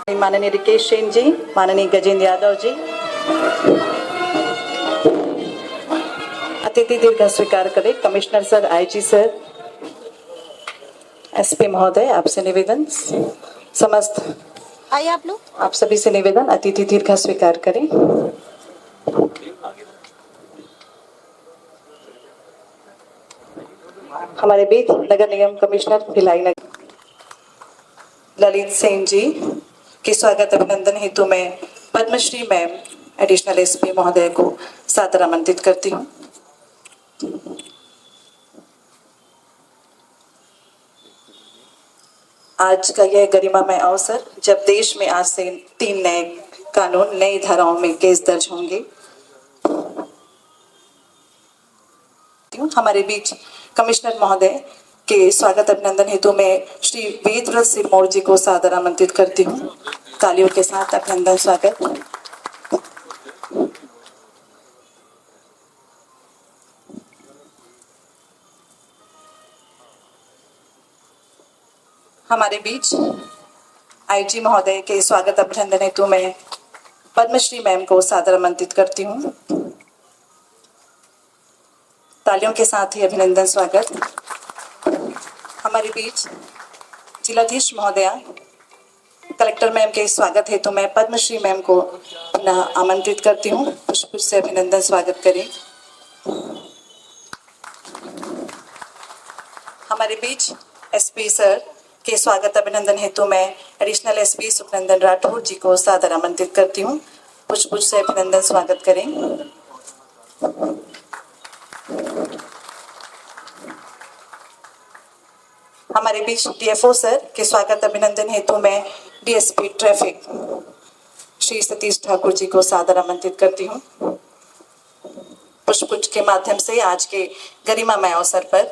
माननीय रिकेश सेन जी, माननीय गजेंद्र यादव जी, अतिथि दीर्घ स्वीकार करें। Commissioner sir, IG sir, SP महोदय, आपसे निवेदन, समस्त आइए आप लोग, आप सभी से निवेदन, अतिथि दीर्घ स्वीकार करें। हमारे बीच नगर निगम कमिश्नर भिलाई नगर ललित सेन जी के स्वागत अभिनंदन हेतु मैं पद्मश्री मैम एडिशनल एसपी महोदय को सादर आमंत्रित करती हूँ। आज का यह गरिमामय अवसर जब देश में आज से 3 नए कानून, नई धाराओं में केस दर्ज होंगे। हमारे बीच कमिश्नर महोदय के स्वागत अभिनंदन हेतु मैं श्री वेदव्रत सिरमौर जी को सादर आमंत्रित करती हूँ। तालियों के साथ अभिनंदन स्वागत। हमारे बीच आईजी महोदय के स्वागत अभिनंदन हेतु मैं पद्मश्री मैम को सादर आमंत्रित करती हूँ। तालियों के साथ ही अभिनंदन स्वागत। हमारे बीच जिलाधीश महोदया कलेक्टर मैम के स्वागत हेतु मैं पद्मश्री मैम को पुनः आमंत्रित करती हूँ। पुष्प से अभिनंदन स्वागत करें। हमारे बीच एसपी सर के स्वागत अभिनंदन हेतु मैं एडिशनल एसपी सुखनंदन राठौर जी को सादर आमंत्रित करती हूँ। पुष्प से अभिनंदन स्वागत करें। हमारे बीच डीएफओ सर के स्वागत अभिनंदन हेतु मैं डीएसपी ट्रैफिक श्री सतीश ठाकुर जी को सादर आमंत्रित करती हूँ। पुष्प के माध्यम से आज के गरिमामय अवसर पर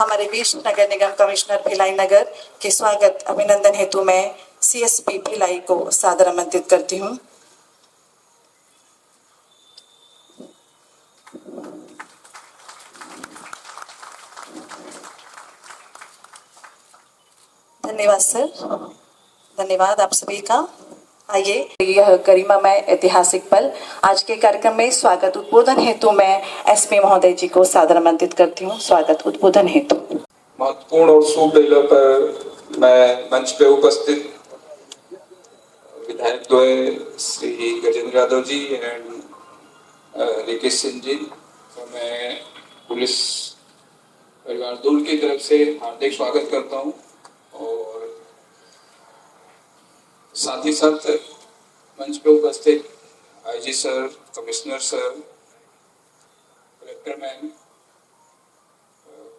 हमारे बीच नगर निगम कमिश्नर भिलाई नगर के स्वागत अभिनंदन हेतु मैं सीएसपी भिलाई को सादर आमंत्रित करती हूँ। धन्यवाद सर, धन्यवाद आप सभी का। आइए, यह गरिमामय ऐतिहासिक पल आज के कार्यक्रम में स्वागत उद्बोधन हेतु मैं एसपी महोदय जी को सादर आमंत्रित करती हूँ। स्वागत उद्बोधन हेतु। महत्वपूर्ण और शुभ बेला पर मैं मंच पे उपस्थित विधायक द्वय श्री गजेंद्र यादव जी एंड रिकेश सिंह जी, तो मैं पुलिस परिवार दूल की तरफ से हार्दिक स्वागत करता हूँ। और साथ ही साथ मंच पे उपस्थित IG sir, commissioner sir, collector ma'am,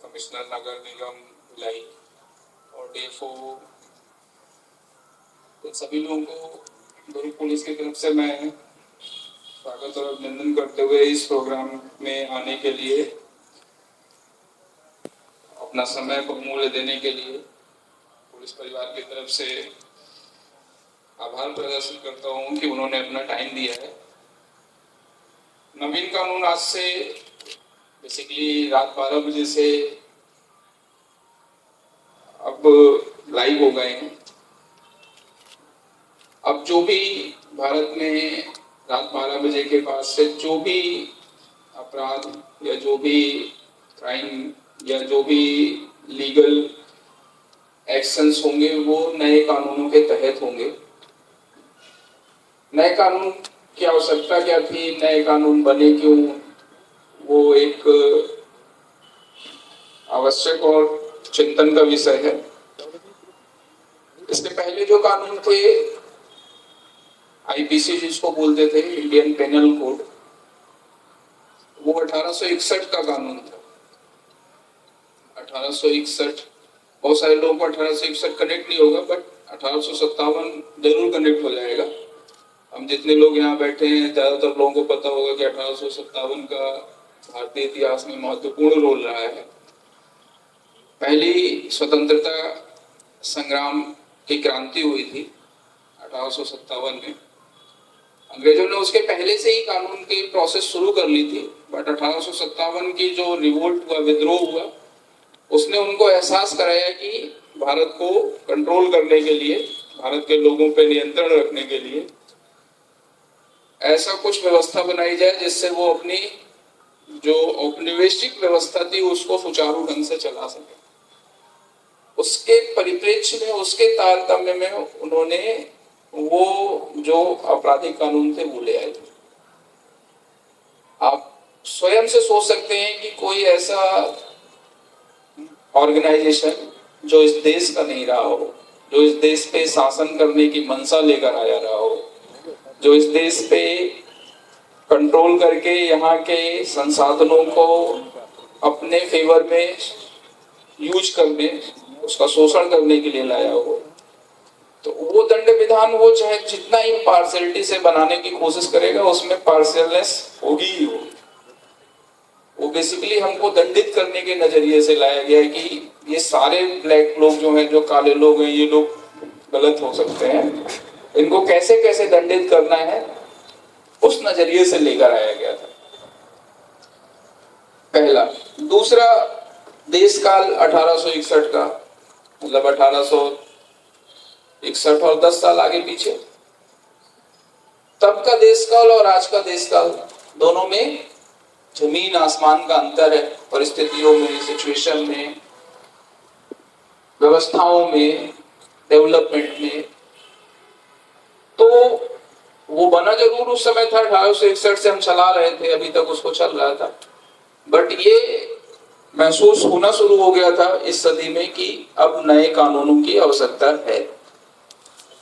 commissioner नगर निगम भिलाई और डीएफओ, इन सभी लोगों को दुर्ग पुलिस की तरफ से मैं स्वागत और अभिनंदन करते हुए इस प्रोग्राम में आने के लिए, अपना समय को मूल्य देने के लिए पुलिस परिवार की तरफ से आभार प्रदर्शन करता हूं कि उन्होंने अपना टाइम दिया है। नवीन कानून आज से बेसिकली रात 12 बजे से अब लाइव हो गए हैं। अब जो भी भारत में रात 12 बजे के बाद से जो भी अपराध या जो भी क्राइम या जो भी लीगल एक्शंस होंगे वो नए कानूनों के तहत होंगे। नए कानून की आवश्यकता क्या थी, नए कानून बने क्यों, वो एक आवश्यक और चिंतन का विषय है। इसके पहले जो कानून थे, आईपीसी जिसको बोलते थे, इंडियन पेनल कोड, वो 1861 का कानून था। 1861, बहुत सारे लोगों को 1861 कनेक्ट नहीं होगा, बट 1857 जरूर कनेक्ट हो जाएगा। हम जितने लोग यहाँ बैठे हैं, ज्यादातर लोगों को पता होगा कि 1857 का भारतीय इतिहास में महत्वपूर्ण रोल रहा है। पहली स्वतंत्रता संग्राम की क्रांति हुई थी 1857 में। अंग्रेजों ने उसके पहले से ही कानून की प्रोसेस शुरू कर ली थी, बट 1857 की जो रिवोल्ट हुआ, विद्रोह हुआ, उसने उनको एहसास कराया कि भारत को कंट्रोल करने के लिए, भारत के लोगों पे नियंत्रण रखने के लिए ऐसा कुछ व्यवस्था बनाई जाए जिससे वो अपनी जो औपनिवेशिक व्यवस्था थी उसको सुचारू ढंग से चला सके। उसके परिप्रेक्ष्य में, उसके तारतम्य में उन्होंने वो जो आपराधिक कानून थे वो ले आए थे। आप स्वयं से सोच सकते हैं कि कोई ऐसा ऑर्गेनाइजेशन जो इस देश का नहीं रहा हो, जो इस देश पे शासन करने की मंशा लेकर आया रहा हो, जो इस देश पे कंट्रोल करके यहाँ के संसाधनों को अपने फेवर में यूज करने, उसका शोषण करने के लिए लाया हो, तो वो दंड विधान वो चाहे जितना ही पार्शियलिटी से बनाने की कोशिश करेगा उसमें पार्शियलनेस होगी ही होगी। वो बेसिकली हमको दंडित करने के नजरिए से लाया गया है कि ये सारे ब्लैक लोग जो हैं, जो काले लोग हैं, ये लोग गलत हो सकते हैं, इनको कैसे कैसे दंडित करना है उस नजरिए से लेकर आया गया था, पहला। दूसरा, देश काल 1861 का, मतलब 1861 और 10 साल आगे पीछे, तब का देश काल और आज का देश काल दोनों में जमीन आसमान का अंतर है। परिस्थितियों में, सिचुएशन में, व्यवस्थाओं में, डेवलपमेंट में। तो वो बना जरूर उस समय था, 1861 से हम चला रहे थे, अभी तक उसको चल रहा था, बट ये महसूस होना शुरू हो गया था इस सदी में कि अब नए कानूनों की आवश्यकता है।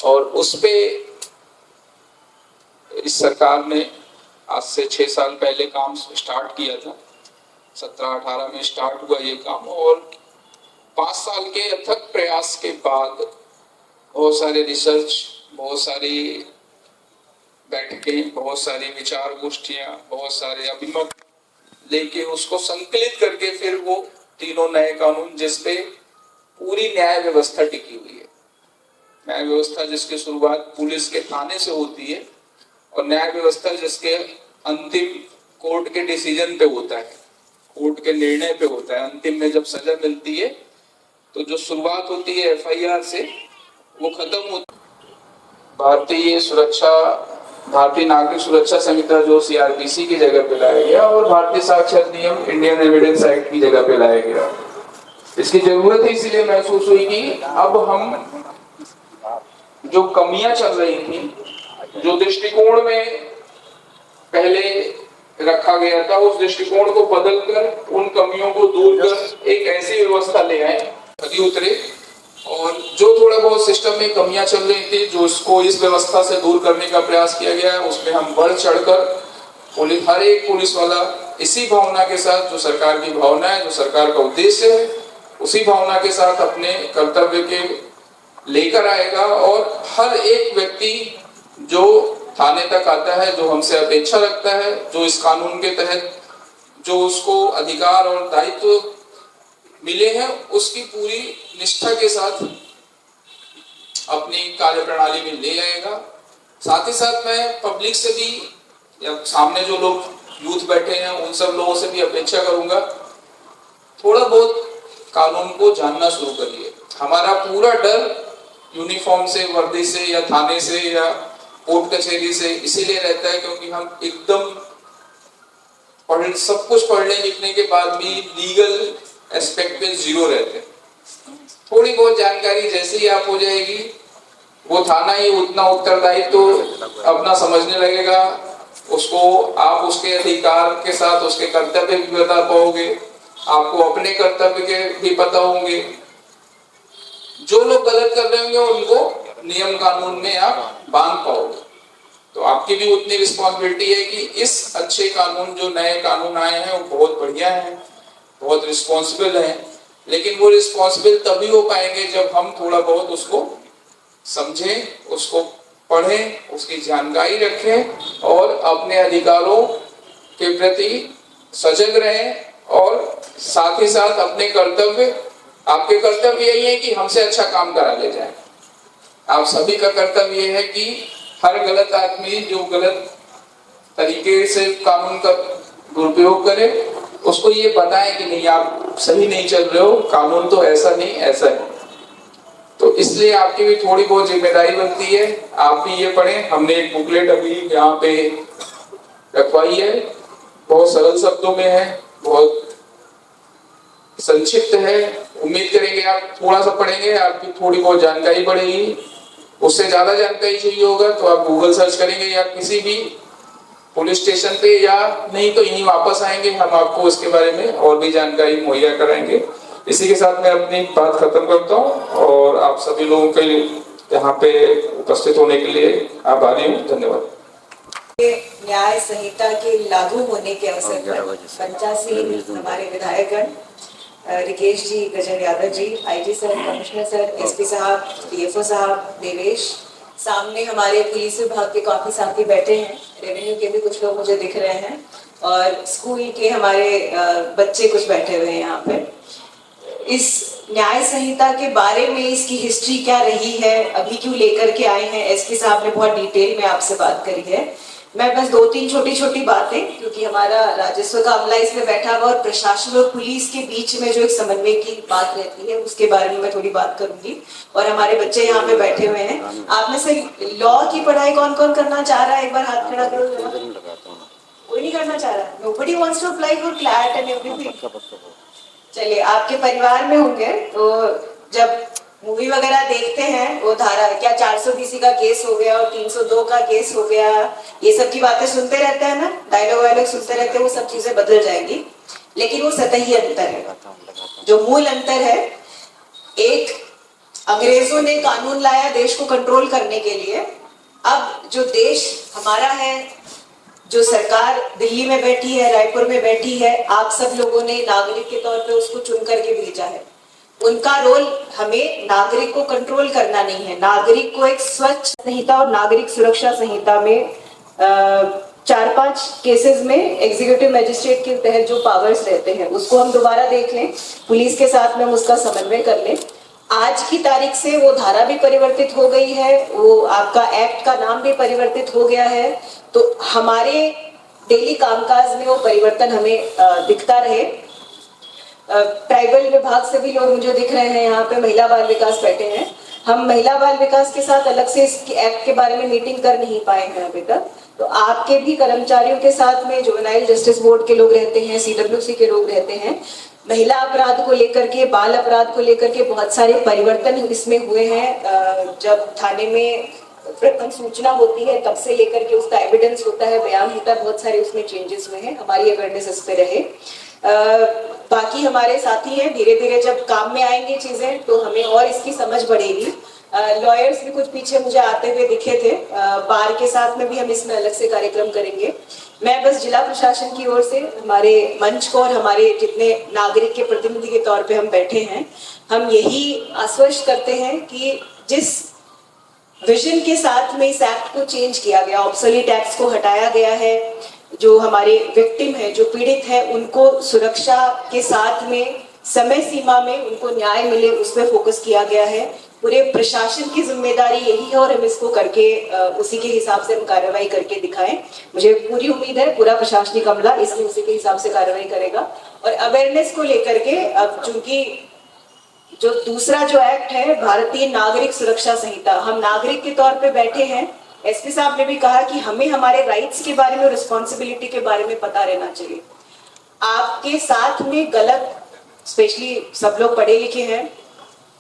और उस पे इस सरकार ने आज से 6 साल पहले काम स्टार्ट किया था। 17-18 में स्टार्ट हुआ ये काम, और 5 साल के अथक प्रयास के बाद बहुत सारे रिसर्च, बहुत सारी बैठकें, बहुत सारी विचार गोष्ठियां, बहुत सारे अभिमत लेके उसको संकलित करके फिर वो तीनों नए कानून, जिसपे पूरी न्याय व्यवस्था टिकी हुई है। न्याय व्यवस्था जिसकी शुरुआत पुलिस के थाने से होती है, और न्याय व्यवस्था जिसके अंतिम कोर्ट के डिसीजन पे होता है, कोर्ट के निर्णय पे होता है। अंतिम में जब सजा मिलती है तो जो शुरुआत होती है FIR से, वो खत्म होती है। भारतीय नागरिक सुरक्षा संहिता जो CRPC की जगह पे लाया गया, और भारतीय साक्ष्य अधिनियम, इंडियन एविडेंस एक्ट की जगह पे लाया गया। इसकी जरूरत ही इसलिए महसूस हुई कि अब हम जो कमियां चल रही थी, जो दृष्टिकोण में पहले रखा गया था, उस दृष्टिकोण को बदलकर, उन कमियों को दूर कर एक ऐसी व्यवस्था ले आए, खरी उतरे। और जो थोड़ा बहुत सिस्टम में कमियां चल रही थी, जो इसको, इस व्यवस्था से दूर करने का प्रयास किया गया है, उसमें हम बढ़ चढ़कर हर एक पुलिस वाला इसी भावना के साथ, जो सरकार की भावना है, जो सरकार का उद्देश्य है, उसी भावना के साथ अपने कर्तव्य के लेकर आएगा। और हर एक व्यक्ति जो थाने तक आता है, जो हमसे अपेक्षा रखता है, जो इस कानून के तहत जो उसको अधिकार और दायित्व मिले हैं, उसकी पूरी निष्ठा के साथ अपनी कार्य प्रणाली में ले आएगा। साथ ही साथ मैं पब्लिक से भी, या सामने जो लोग यूथ बैठे हैं, उन सब लोगों से भी अपेक्षा करूंगा, थोड़ा बहुत कानून को जानना शुरू करिए। हमारा पूरा डर यूनिफॉर्म से, वर्दी से, या थाने से, या कोर्ट कचहरी से इसीलिए रहता है क्योंकि हम एकदम सब कुछ पढ़ने लिखने के बाद भी लीगल एस्पेक्ट पे जीरो रहते हैं। थोड़ी बहुत जानकारी जैसे ही आप हो जाएगी, वो थाना ही उतना उत्तरदायित्व तो अपना समझने लगेगा, उसको आप उसके अधिकार के साथ उसके कर्तव्य भी बता पाओगे, आपको अपने कर्तव्य के भी पता होंगे। जो लोग गलत कर रहे होंगे उनको नियम कानून में आप बांध पाओगे। तो आपकी भी उतनी रिस्पॉन्सिबिलिटी है कि इस अच्छे कानून, जो नए कानून आए हैं, वो बहुत बढ़िया हैं, बहुत रिस्पॉन्सिबल हैं। लेकिन वो रिस्पॉन्सिबल तभी हो पाएंगे जब हम थोड़ा बहुत उसको समझें, उसको पढ़ें, उसकी जानकारी रखें, और अपने अधिकारों के प्रति सजग रहें। और साथ ही साथ अपने कर्तव्य, आपके कर्तव्य यही है कि हमसे अच्छा काम करा ले जाए। आप सभी का कर्तव्य ये है कि हर गलत आदमी जो गलत तरीके से कानून का दुरुपयोग करे, उसको ये बताएं कि नहीं, आप सही नहीं चल रहे हो, कानून तो ऐसा नहीं, ऐसा है। इसलिए आपकी भी थोड़ी बहुत जिम्मेदारी बनती है, आप भी ये पढ़ें। हमने एक बुकलेट अभी यहाँ पे रखवाई है, बहुत सरल शब्दों में है, बहुत संक्षिप्त है। उम्मीद करेंगे आप थोड़ा सा पढ़ेंगे, आपकी थोड़ी बहुत जानकारी बढ़ेगी। उससे ज्यादा जानकारी चाहिए होगा तो आप गूगल सर्च करेंगे या किसी भी पुलिस स्टेशन पे, या नहीं तो यहीं वापस आएंगे, हम आपको इसके बारे में और भी जानकारी मुहैया कराएंगे। इसी के साथ मैं अपनी बात खत्म करता हूँ और आप सभी लोगों के यहाँ पे उपस्थित होने के लिए आभारी हूँ। धन्यवाद। न्याय संहिता के लागू होने के अवसर पर पंचासीन हमारे विधायकगण Rikesh ji, Gajendra Yadav ji, IG sir, commissioner sir, SP साहब, डीएफओ साहब, देवेश, सामने हमारे पुलिस विभाग के काफी साथी बैठे हैं, रेवेन्यू के भी कुछ लोग मुझे दिख रहे हैं और स्कूल के हमारे बच्चे कुछ बैठे हुए हैं यहाँ पे। इस न्याय संहिता के बारे में इसकी हिस्ट्री क्या रही है, अभी क्यों लेकर के आए हैं, एसपी साहब ने बहुत डिटेल में आपसे बात करी है। मैं बस 2-3 छोटी बातें, क्योंकि हमारा राजस्व का अमला इसमें बैठा हुआ और प्रशासन और पुलिस के बीच में जो एक समन्वय की बात रहती है उसके बारे में मैं थोड़ी बात करूंगी। और हमारे बच्चे यहाँ पे बैठे हुए हैं। आप में से लॉ की पढ़ाई कौन कौन करना चाह रहा है, एक बार हाथ खड़ा करो। कोई नहीं करना चाह रहा? Nobody wants to apply for CLAT and everything। चलिए, आपके परिवार में होंगे तो जब मूवी वगैरह देखते हैं वो धारा क्या 420 का केस हो गया और 302 का केस हो गया, ये सब की बातें सुनते रहते हैं ना, डायलॉग वायलॉग सुनते रहते हैं, वो सब चीजें बदल जाएंगी। लेकिन वो सतही अंतर है। जो मूल अंतर है, एक अंग्रेजों ने कानून लाया देश को कंट्रोल करने के लिए। अब जो देश हमारा है, जो सरकार दिल्ली में बैठी है, रायपुर में बैठी है, आप सब लोगों ने नागरिक के तौर पे उसको चुन करके भेजा है। उनका रोल हमें नागरिक को कंट्रोल करना नहीं है। नागरिक को एक स्वच्छ संहिता और नागरिक सुरक्षा संहिता में 4-5 केसेस में एग्जीक्यूटिव मजिस्ट्रेट के तहत जो पावर्स रहते हैं उसको हम दोबारा देख लें, पुलिस के साथ में हम उसका समन्वय कर लें। आज की तारीख से वो धारा भी परिवर्तित हो गई है, वो आपका एक्ट का नाम भी परिवर्तित हो गया है, तो हमारे डेली कामकाज में वो परिवर्तन हमें दिखता रहे। ट्राइबल विभाग से भी लोग मुझे दिख रहे हैं, यहाँ पे महिला बाल विकास बैठे हैं। हम महिला बाल विकास के साथ अलग से इस एक्ट के बारे में मीटिंग कर नहीं पाए हैं अभी तक। तो आपके भी कर्मचारियों के साथ में जुवेनाइल जस्टिस बोर्ड के लोग रहते हैं, सीडब्ल्यूसी के लोग रहते हैं। महिला अपराध को लेकर के, बाल अपराध को लेकर के बहुत सारे परिवर्तन इसमें हुए हैं। जब थाने में प्रथम सूचना होती है तब से लेकर के उसका एविडेंस होता है, बयान होता है, बहुत सारे उसमें चेंजेस हुए हैं। हमारी अवेयरनेस इस पे रहे। बाकी हमारे साथी हैं, धीरे धीरे जब काम में आएंगे चीजें तो हमें और इसकी समझ बढ़ेगी। लॉयर्स भी कुछ पीछे मुझे आते हुए दिखे थे, बार के साथ में भी हम इसमें अलग से कार्यक्रम करेंगे। मैं बस जिला प्रशासन की ओर से हमारे मंच को और हमारे जितने नागरिक के प्रतिनिधि के तौर पे हम बैठे हैं, हम यही आश्वस्त करते हैं कि जिस विजन के साथ में इस एक्ट को चेंज किया गया, ऑब्सोलीट एक्ट्स को हटाया गया है, जो हमारे विक्टिम है, जो पीड़ित है, उनको सुरक्षा के साथ में समय सीमा में उनको न्याय मिले, उस पर फोकस किया गया है। पूरे प्रशासन की जिम्मेदारी यही है और हम इसको करके उसी के हिसाब से हम कार्रवाई करके दिखाएं। मुझे पूरी उम्मीद है पूरा प्रशासनिक अमला इसमें उसी के हिसाब से कार्रवाई करेगा। और अवेयरनेस को लेकर के, अब चूंकि जो दूसरा जो एक्ट है भारतीय नागरिक सुरक्षा संहिता, हम नागरिक के तौर पे बैठे हैं। एसपी साहब ने भी कहा कि हमें हमारे राइट्स के बारे में, रिस्पॉन्सिबिलिटी के बारे में पता रहना चाहिए। आपके साथ में गलत, स्पेशली सब लोग पढ़े लिखे हैं,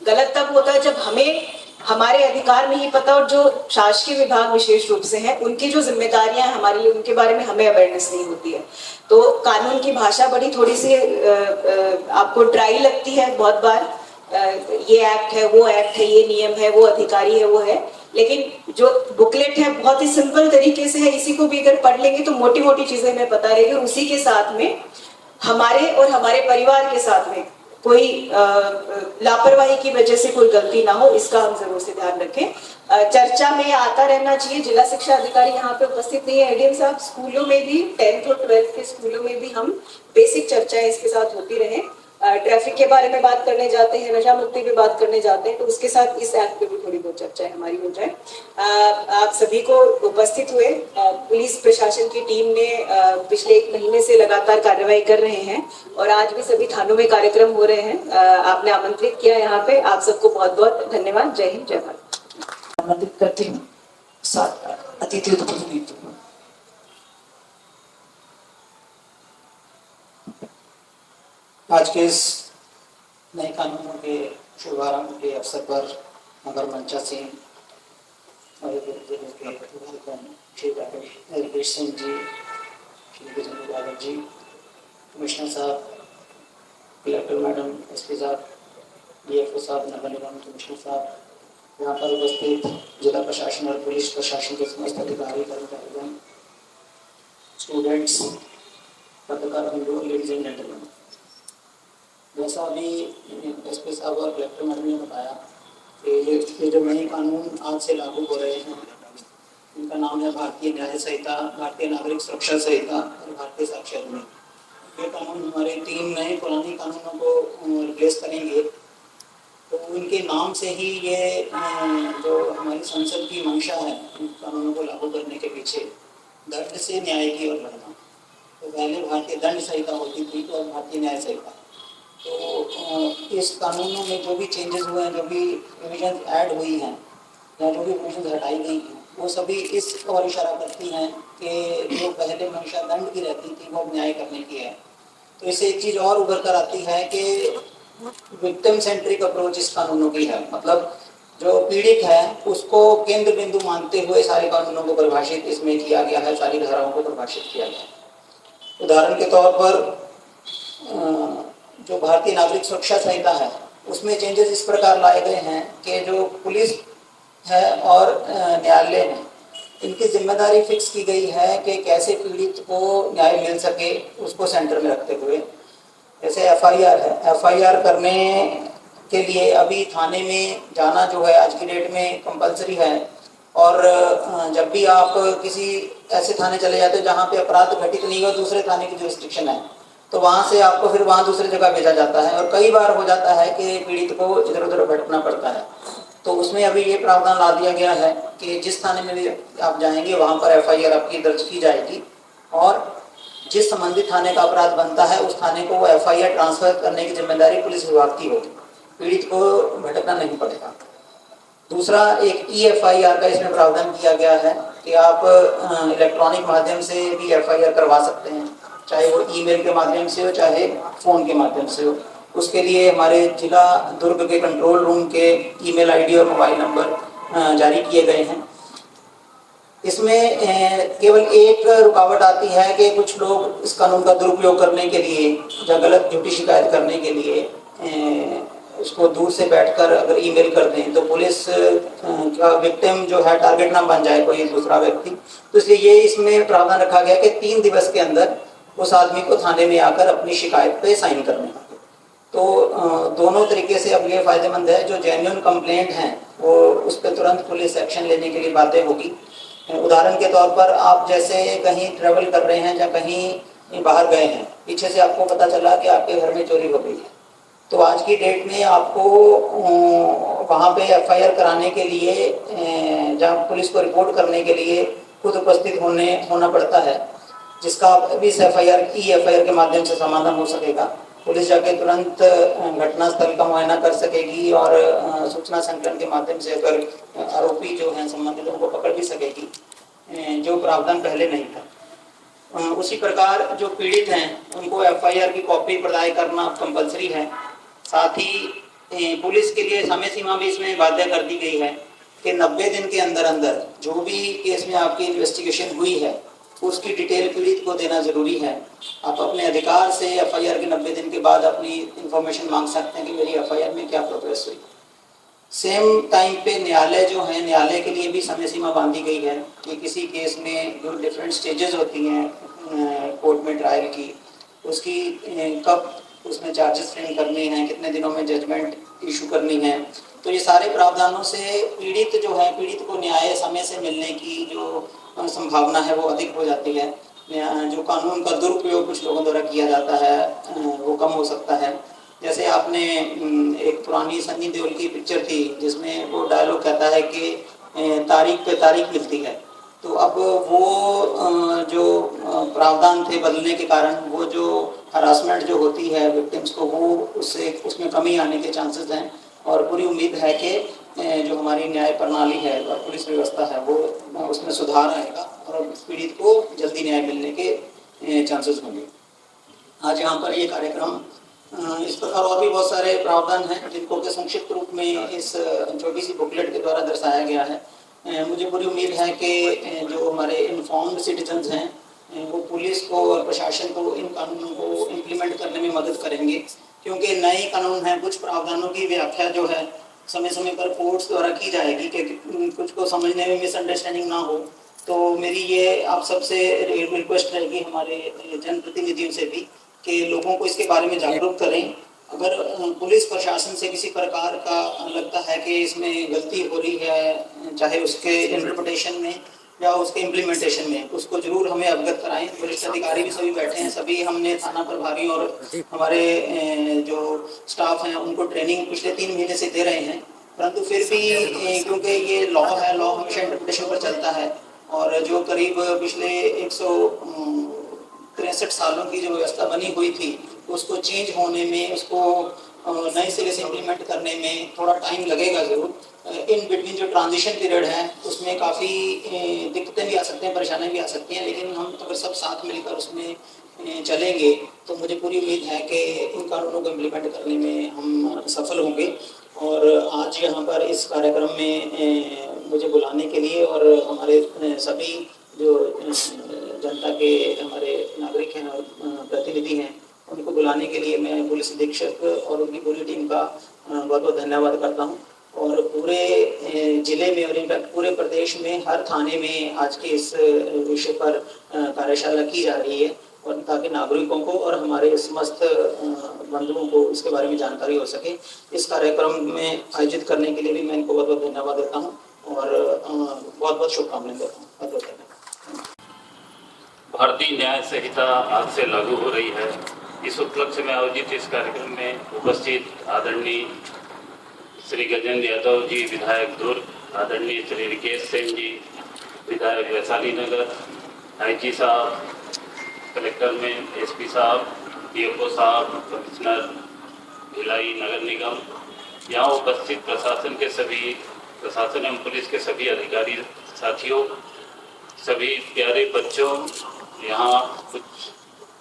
गलत तब होता है जब हमें हमारे अधिकार नहीं पता और जो शासकीय विभाग विशेष रूप से हैं उनकी जो जिम्मेदारियां हैं हमारे लिए, उनके बारे में हमें अवेयरनेस नहीं होती है। तो कानून की भाषा बड़ी थोड़ी सी आपको ड्राई लगती है बहुत बार। ये एक्ट है, वो एक्ट है, ये नियम है, वो अधिकारी है, वो है। लेकिन जो बुकलेट है बहुत ही सिंपल तरीके से है, इसी को भी अगर पढ़ लेंगे तो मोटी मोटी चीजें हमें पता रहेगी। और उसी के साथ में हमारे और हमारे परिवार के साथ में कोई लापरवाही की वजह से कोई गलती ना हो, इसका हम जरूर से ध्यान रखें। चर्चा में आता रहना चाहिए। जिला शिक्षा अधिकारी यहाँ पे उपस्थित नहीं है, एडीएम साहब, स्कूलों में भी 10th और 12th के स्कूलों में भी हम बेसिक चर्चाएं इसके साथ होती रहे। ट्रैफिक के बारे में बात करने जाते हैं, नशा मुक्ति पे बात करने जाते हैं, तो उसके साथ इस एक्ट पे भी थोड़ी बहुत चर्चाएं हमारी हो जाए। आप सभी को उपस्थित हुए पुलिस प्रशासन की टीम ने पिछले 1 महीने से लगातार कार्रवाई कर रहे हैं और आज भी सभी थानों में कार्यक्रम हो रहे हैं। आपने आमंत्रित किया यहाँ पे, आप सबको बहुत बहुत धन्यवाद। जय हिंद, जय भारत। आमंत्रित करती हूँ साथ अतिथि उपस्थित। आज के इस नए कानूनों के शुभारंभ के अवसर पर नगर मंचा से श्री रिकेश सिंह जी, श्री गजेंद्र यादव जी, कमिश्नर साहब, कलेक्टर मैडम, एसपी साहब, डीएफओ साहब, नगर निगम कमिश्नर साहब, यहाँ पर उपस्थित जिला प्रशासन और पुलिस प्रशासन के समस्त अधिकारी, कर्मचारीगण, स्टूडेंट्स, पत्रकार बंधु, लेडीज एंड जेंटलमैन, जैसा अभी एसपी साहब और कलेक्टर मैडम ने बताया कि ये जो नए कानून आज से लागू हो रहे हैं, इनका नाम है भारतीय न्याय संहिता, भारतीय नागरिक सुरक्षा संहिता और भारतीय साक्ष्य अधिनियम। ये कानून हमारे 3 नए पुराने कानूनों को रिप्लेस करेंगे। तो इनके नाम से ही ये जो हमारी संसद की मंशा है इन कानूनों को लागू करने के पीछे, दंड से न्याय की ओर बढ़ना। तो पहले भारतीय दंड संहिता होती थी और भारतीय न्याय संहिता। तो इस कानूनों में जो भी चेंजेस हुए हैं, जो भी प्रोविजन ऐड हुई हैं या जो भी प्रोविजन हटाई गई हैं, वो सभी इस ओर इशारा करती हैं कि जो पहले मंशा दंड की रहती थी वो न्याय करने की है। तो इससे एक चीज़ और उभर कर आती है कि विक्टिम सेंट्रिक अप्रोच इस कानूनों की है। मतलब जो पीड़ित है उसको केंद्र बिंदु मानते हुए सारे कानूनों को परिभाषित इसमें किया गया है, सारी धाराओं को परिभाषित किया गया है। उदाहरण के तौर पर जो भारतीय नागरिक सुरक्षा संहिता है उसमें चेंजेस इस प्रकार लाए गए हैं कि जो पुलिस है और न्यायालय है, इनकी जिम्मेदारी फिक्स की गई है कि कैसे पीड़ित को न्याय मिल सके, उसको सेंटर में रखते हुए। जैसे एफआईआर है, एफआईआर करने के लिए अभी थाने में जाना जो है आज की डेट में कंपलसरी है। और जब भी आप किसी ऐसे थाने चले जाते हो जहाँ पे अपराध घटित नहीं हो, दूसरे थाने की जुरिस्डिक्शन है, तो वहाँ से आपको फिर वहाँ दूसरी जगह भेजा जाता है। और कई बार हो जाता है कि पीड़ित को इधर उधर भटकना पड़ता है। तो उसमें अभी ये प्रावधान ला दिया गया है कि जिस थाने में भी आप जाएंगे वहाँ पर एफआईआर आपकी दर्ज की जाएगी और जिस संबंधित थाने का अपराध बनता है उस थाने को वो एफआईआर ट्रांसफर करने की जिम्मेदारी पुलिस विभाग की होगी। पीड़ित को भटकना नहीं पड़ेगा। दूसरा, एक EFIR का इसमें प्रावधान किया गया है कि आप इलेक्ट्रॉनिक माध्यम से भी एफआईआर करवा सकते हैं, चाहे वो ईमेल के माध्यम से हो चाहे फ़ोन के माध्यम से हो। उसके लिए हमारे जिला दुर्ग के कंट्रोल रूम के ईमेल आईडी और मोबाइल नंबर जारी किए गए हैं। इसमें केवल एक रुकावट आती है कि कुछ लोग इस कानून का दुरुपयोग करने के लिए या गलत झूठी शिकायत करने के लिए उसको दूर से बैठकर अगर ईमेल कर दें तो पुलिस का विक्टिम जो है टारगेट ना बन जाए कोई दूसरा व्यक्ति। तो इसलिए ये इसमें प्रावधान रखा गया कि 3 दिवस के अंदर उस आदमी को थाने में आकर अपनी शिकायत पे साइन करने का। तो दोनों तरीके से अब ये फायदेमंद है। जो जेन्युइन कंप्लेंट हैं वो उस पर तुरंत पुलिस एक्शन लेने के लिए बातें होगी। उदाहरण के तौर पर आप जैसे कहीं ट्रेवल कर रहे हैं या कहीं बाहर गए हैं, पीछे से आपको पता चला कि आपके घर में चोरी हो गई है, तो आज की डेट में आपको वहाँ पे एफआईआर कराने के लिए जहाँ पुलिस को रिपोर्ट करने के लिए खुद उपस्थित होना पड़ता है, जिसका भी इस EFIR के माध्यम से समाधान हो सकेगा। पुलिस जाके तुरंत घटनास्थल का मुआयना कर सकेगी और सूचना संकलन के माध्यम से अगर आरोपी जो हैं संबंधित उनको पकड़ भी सकेगी, जो प्रावधान पहले नहीं था। उसी प्रकार जो पीड़ित हैं उनको एफआईआर की कॉपी प्रदान करना कंपलसरी है। साथ ही पुलिस के लिए समय सीमा भी इसमें बाध्य कर दी गई है कि 90 दिन के अंदर अंदर जो भी केस में आपकी इन्वेस्टिगेशन हुई है उसकी डिटेल पीड़ित को देना जरूरी है। आप अपने अधिकार से एफआईआर के 90 दिन के बाद अपनी इंफॉर्मेशन मांग सकते हैं कि मेरी एफआईआर में क्या प्रोग्रेस हुई। सेम टाइम पे न्यायालय जो है, न्यायालय के लिए भी समय सीमा बांधी गई है कि किसी केस में जो डिफरेंट स्टेजेस होती हैं कोर्ट में ट्रायल की, उसकी कब उसमें चार्जेस फ्रेम करने हैं, कितने दिनों में जजमेंट इशू करनी है। तो ये सारे प्रावधानों से पीड़ित जो है, पीड़ित को न्याय समय से मिलने की जो संभावना है वो अधिक हो जाती है। जो कानून का दुरुपयोग कुछ लोगों द्वारा किया जाता है वो कम हो सकता है। जैसे आपने एक पुरानी सन्नी देओल की पिक्चर थी जिसमें वो डायलॉग कहता है कि तारीख पे तारीख मिलती है, तो अब वो जो प्रावधान थे बदलने के कारण वो जो हरासमेंट जो होती है विक्टिम्स को, वो उससे उसमें कमी आने के चांसेस हैं। और पूरी उम्मीद है कि जो हमारी न्याय प्रणाली है और पुलिस व्यवस्था है वो उसमें सुधार आएगा और पीड़ित को जल्दी न्याय मिलने के चांसेस होंगे। आज यहाँ पर ये कार्यक्रम इस प्रकार और भी बहुत सारे प्रावधान हैं जिनको कि संक्षिप्त रूप में इस छोटी सी बुकलेट के द्वारा दर्शाया गया है। मुझे पूरी उम्मीद है कि जो हमारे इन्फॉर्म्ड सिटीजन्स हैं वो पुलिस को और प्रशासन को इन कानूनों को इम्प्लीमेंट करने में मदद करेंगे, क्योंकि नए कानून हैं, कुछ प्रावधानों की व्याख्या जो है समय समय पर कोर्ट्स द्वारा की जाएगी कि कुछ को समझने में मिसअंडरस्टैंडिंग ना हो। तो मेरी ये आप सबसे रिक्वेस्ट रहेगी, हमारे जनप्रतिनिधियों से भी, कि लोगों को इसके बारे में जागरूक करें। अगर पुलिस प्रशासन से किसी प्रकार का लगता है कि इसमें गलती हो रही है, चाहे उसके इंटरप्रिटेशन में या उसके इम्प्लीमेंटेशन में, उसको जरूर हमें अवगत कराएं। वरिष्ठ अधिकारी भी सभी बैठे हैं, सभी हमने थाना प्रभारी और हमारे जो स्टाफ हैं उनको ट्रेनिंग पिछले 3 महीने से दे रहे हैं, परंतु फिर भी क्योंकि ये लॉ है, लॉ हमेशा इंटरप्रिटेशन पर चलता है और जो करीब पिछले 163 सालों की जो व्यवस्था बनी हुई थी उसको चेंज होने में, उसको नए सिरे से इम्प्लीमेंट करने में थोड़ा टाइम लगेगा ज़रूर। इन बिटवीन जो ट्रांजिशन पीरियड है उसमें काफ़ी दिक्कतें भी आ सकते हैं, परेशानियां भी आ सकती हैं, लेकिन हम अगर सब साथ मिलकर उसमें चलेंगे तो मुझे पूरी उम्मीद है कि इन कानूनों को इम्प्लीमेंट करने में हम सफल होंगे। और आज यहाँ पर इस कार्यक्रम में मुझे बुलाने के लिए और हमारे सभी जो जनता के हमारे नागरिक हैं और प्रतिनिधि हैं उनको बुलाने के लिए मैं पुलिस अधीक्षक और उनकी पूरी टीम का बहुत बहुत धन्यवाद करता हूँ। और पूरे जिले में और इनफैक्ट पूरे प्रदेश में हर थाने में आज के इस विषय पर कार्यशाला की जा रही है, और ताकि नागरिकों को और हमारे समस्त बंधुओं को इसके बारे में जानकारी हो सके। इस कार्यक्रम में आयोजित करने के लिए भी मैं इनको बहुत बहुत धन्यवाद देता हूँ और बहुत बहुत शुभकामनाएं देता हूँ। बहुत बहुत धन्यवाद। भारतीय न्याय संहिता आज से लागू हो रही है। इस उपलक्ष्य में आयोजित इस कार्यक्रम में उपस्थित आदरणीय श्री गजेंद्र यादव जी, विधायक दुर्ग, आदरणीय श्री रिकेश सेन जी, विधायक वैशाली नगर, आईजी साहब, कलेक्टर में एसपी साहब, डीएफओ साहब, कमिश्नर भिलाई नगर निगम, यहाँ उपस्थित प्रशासन के सभी, प्रशासन एवं पुलिस के सभी अधिकारी साथियों, सभी प्यारे बच्चों, यहाँ कुछ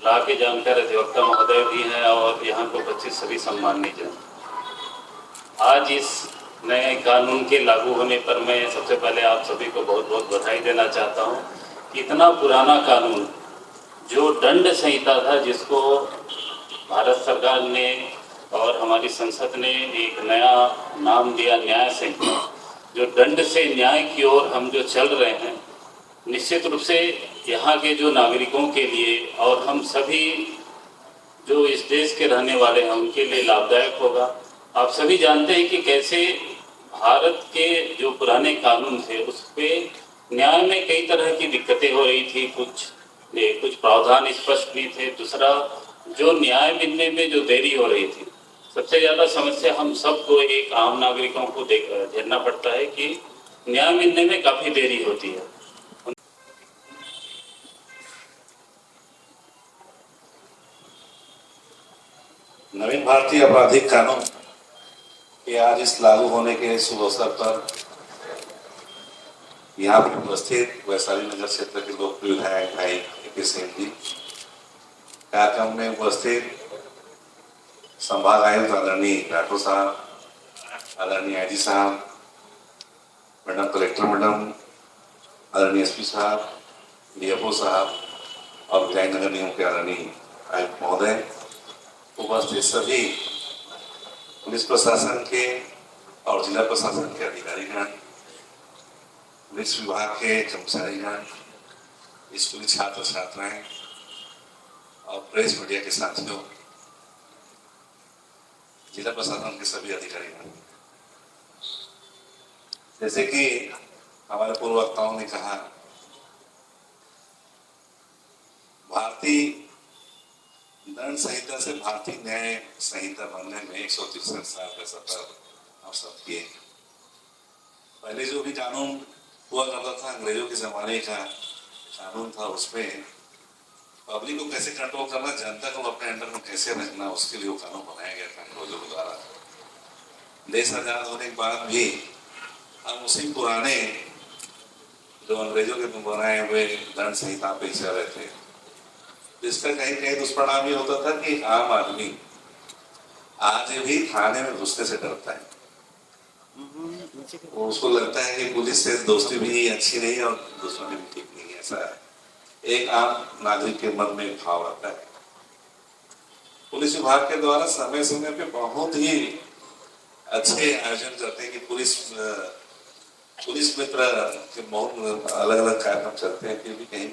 ला के जानकर अधिवक्ता महोदय भी हैं और यहाँ को उपस्थित सभी सम्मानित जन। आज इस नए कानून के लागू होने पर मैं सबसे पहले आप सभी को बहुत बहुत बधाई देना चाहता हूँ। इतना पुराना कानून जो दंड संहिता था, जिसको भारत सरकार ने और हमारी संसद ने एक नया नाम दिया न्याय संहिता, जो दंड से न्याय की ओर हम जो चल रहे हैं, निश्चित रूप से यहाँ के जो नागरिकों के लिए और हम सभी जो इस देश के रहने वाले हैं उनके लिए लाभदायक होगा। आप सभी जानते हैं कि कैसे भारत के जो पुराने कानून थे उस पर न्याय में कई तरह की दिक्कतें हो रही थी, कुछ प्रावधान स्पष्ट नहीं थे। दूसरा, जो न्याय मिलने में जो देरी हो रही थी, सबसे ज़्यादा समस्या हम सबको, एक आम नागरिकों को झेलना पड़ता है कि न्याय मिलने में काफ़ी देरी होती है। नवीन भारतीय आपराधिक कानून के आज इस लागू होने के शुभ अवसर पर यहाँ पर उपस्थित वैशाली नगर क्षेत्र के लोकप्रिय विधायक भाई के सिंह जी, कार्यक्रम में उपस्थित संभाग आयुक्त आदरणीय राठौर साहब, आदरणीय आईजी साहब, मैडम कलेक्टर मैडम, आदरणीय एसपी साहब, डीएफओ साहब और भिलाई नगर निगम के आदरणीय आयुक्त महोदय, उपस्थित सभी पुलिस प्रशासन के और जिला प्रशासन के अधिकारीगण, पुलिस विभाग के कर्मचारीगण, स्कूली छात्र छात्राएं और प्रेस मीडिया के साथियों, जिला प्रशासन के सभी अधिकारीगण, जैसे कि हमारे पूर्व वक्ताओं ने कहा, भारतीय दंड संहिता से भारतीय न्याय संहिता बनने में 163 साल का सफर हम सब किए। पहले जो भी कानून हुआ करता था अंग्रेजों के जमाने का कानून था, उसमें पब्लिक को कैसे कंट्रोल करना, जनता को अपने अंडर में कैसे रखना, उसके लिए वो कानून बनाया गया था अंग्रेजों के द्वारा। देश आजाद होने के बाद भी हम उसी पुराने जो अंग्रेजों के बनाए हुए दंड संहिता पे चल रहे थे, जिसका कहीं कहीं दुष्परिणाम ये होता था कि आम आदमी आज भी थाने में घुसने से डरता है। उसको लगता है कि पुलिस से दोस्ती भी अच्छी नहीं और दुश्मनी भी ठीक नहीं है। ऐसा एक आम नागरिक के मन में भाव आता है। पुलिस विभाग के द्वारा समय समय पे बहुत ही अच्छे आयोजन करते हैं कि पुलिस मित्र के बहुत अलग अलग कार्यक्रम चलते हैं, फिर भी कहीं